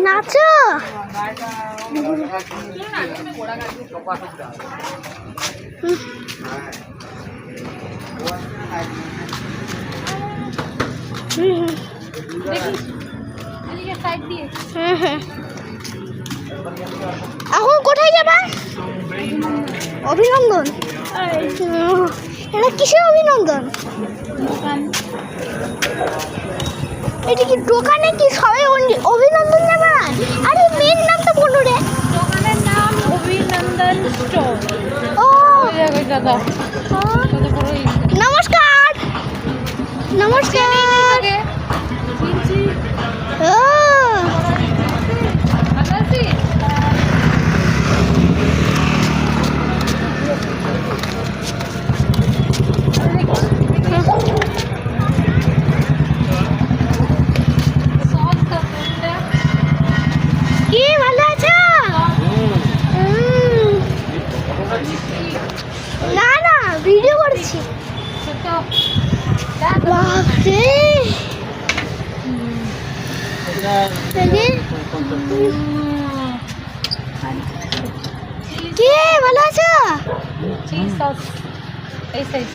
নাচো এখন কোথায় যাবা? অভিনন্দন। এটা কিসের অভিনন্দন? এটা কি দোকানে কি সবাই অভিনন্দন জানা? আরে মেন নাম তো বলো রে। দোকানের নাম অভিনন্দন স্টোর। ও দাদা নমস্কার নমস্কার। ও ভালো আছি। কি ভালো আছো? না না ভিডিও করছি। বাপরে কি ভালো আছো? চিজ সস এই সাইজ।